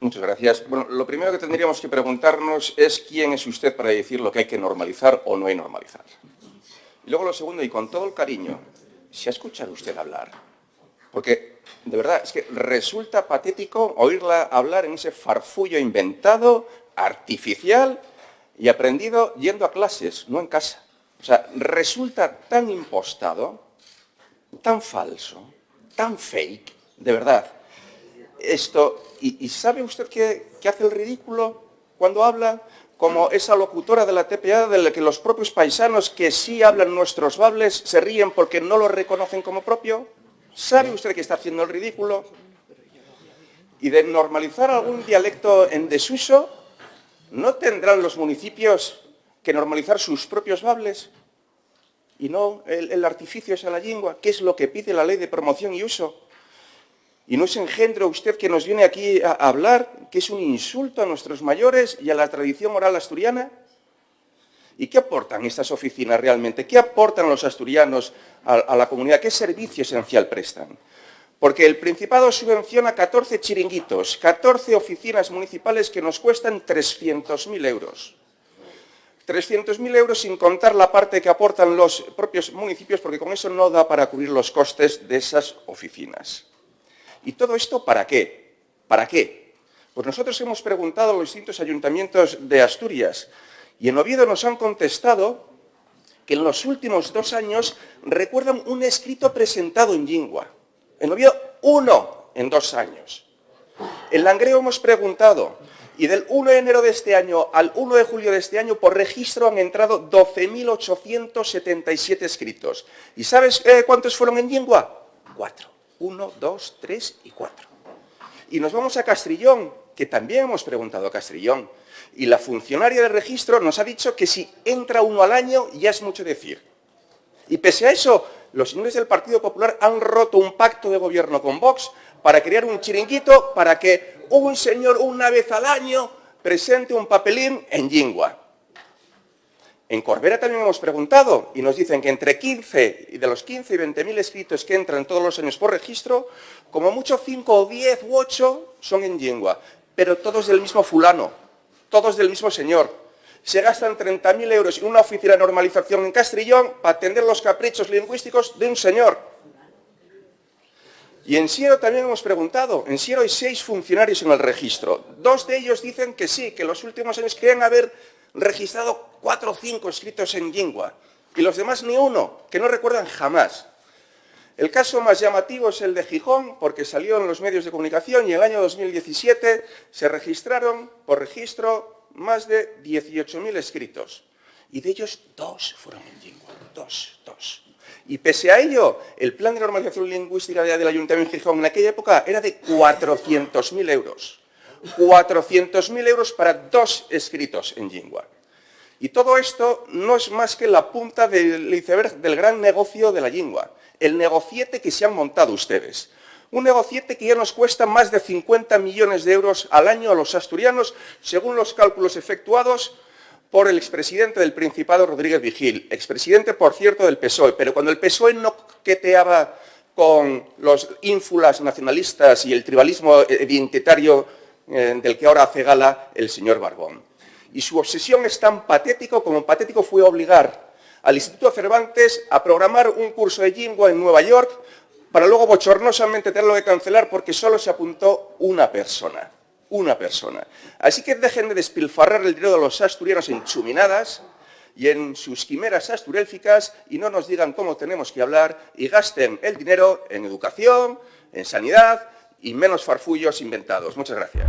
Muchas gracias. Bueno, lo primero que tendríamos que preguntarnos es quién es usted para decir lo que hay que normalizar o no hay normalizar. Y luego lo segundo, y con todo el cariño, ¿se ha escuchado usted hablar? Porque, de verdad, es que resulta patético oírla hablar en ese farfullo inventado, artificial y aprendido yendo a clases, no en casa. O sea, resulta tan impostado, tan falso, tan fake, de verdad. Esto, ¿y sabe usted que hace el ridículo cuando habla? Como esa locutora de la TPA de la que los propios paisanos que sí hablan nuestros bables se ríen porque no lo reconocen como propio. ¿Sabe usted que está haciendo el ridículo? Y de normalizar algún dialecto en desuso, ¿no tendrán los municipios que normalizar sus propios bables? Y no el artificio es a la lengua, que es lo que pide la ley de promoción y uso. ¿Y no es engendro usted que nos viene aquí a hablar que es un insulto a nuestros mayores y a la tradición oral asturiana? ¿Y qué aportan estas oficinas realmente? ¿Qué aportan los asturianos a la comunidad? ¿Qué servicio esencial prestan? Porque el Principado subvenciona 14 chiringuitos, 14 oficinas municipales que nos cuestan 300.000 euros. 300.000 euros sin contar la parte que aportan los propios municipios, porque con eso no da para cubrir los costes de esas oficinas. ¿Y todo esto para qué? ¿Para qué? Pues nosotros hemos preguntado a los distintos ayuntamientos de Asturias y en Oviedo nos han contestado que en los últimos 2 años recuerdan un escrito presentado en lingua. En Oviedo, 1 en 2 años. En Langreo hemos preguntado y del 1 de enero de este año al 1 de julio de este año por registro han entrado 12.877 escritos. ¿Y sabes cuántos fueron en lingua? 4. 1, 2, 3 y 4. Y nos vamos a Castrillón, que también hemos preguntado a Castrillón. Y la funcionaria de registro nos ha dicho que si entra 1 al año ya es mucho decir. Y pese a eso, los señores del Partido Popular han roto un pacto de gobierno con Vox para crear un chiringuito para que un señor una vez al año presente un papelín en lingua. En Corbera también hemos preguntado y nos dicen que entre 15 y de los 15 y 20.000 escritos que entran todos los años por registro, como mucho 5 o 10 u 8 son en lingua, pero todos del mismo fulano, todos del mismo señor. Se gastan 30.000 euros en una oficina de normalización en Castrillón para atender los caprichos lingüísticos de un señor. Y en Siero también hemos preguntado. En Siero hay 6 funcionarios en el registro. 2 de ellos dicen que sí, que los últimos años creen haber registrado 4 o 5 escritos en lingua. Y los demás ni uno, que no recuerdan jamás. El caso más llamativo es el de Gijón, porque salió en los medios de comunicación y en el año 2017 se registraron por registro más de 18.000 escritos. Y de ellos 2 fueron en lingua. 2. Y pese a ello, el plan de normalización lingüística del Ayuntamiento de Gijón en aquella época era de 400.000 euros. 400.000 euros para 2 escritos en lingua. Y todo esto no es más que la punta del iceberg del gran negocio de la lingua, el negociete que se han montado ustedes. Un negociete que ya nos cuesta más de 50 millones de euros al año a los asturianos, según los cálculos efectuados por el expresidente del Principado, Rodríguez Vigil, expresidente, por cierto, del PSOE, pero cuando el PSOE no coqueteaba con los ínfulas nacionalistas y el tribalismo identitario del que ahora hace gala el señor Barbón. Y su obsesión es tan patético como patético fue obligar al Instituto Cervantes a programar un curso de lingua en Nueva York para luego bochornosamente tenerlo que cancelar porque solo se apuntó una persona. Así que dejen de despilfarrar el dinero de los asturianos en chuminadas y en sus quimeras asturélficas y no nos digan cómo tenemos que hablar y gasten el dinero en educación, en sanidad y menos farfullos inventados. Muchas gracias.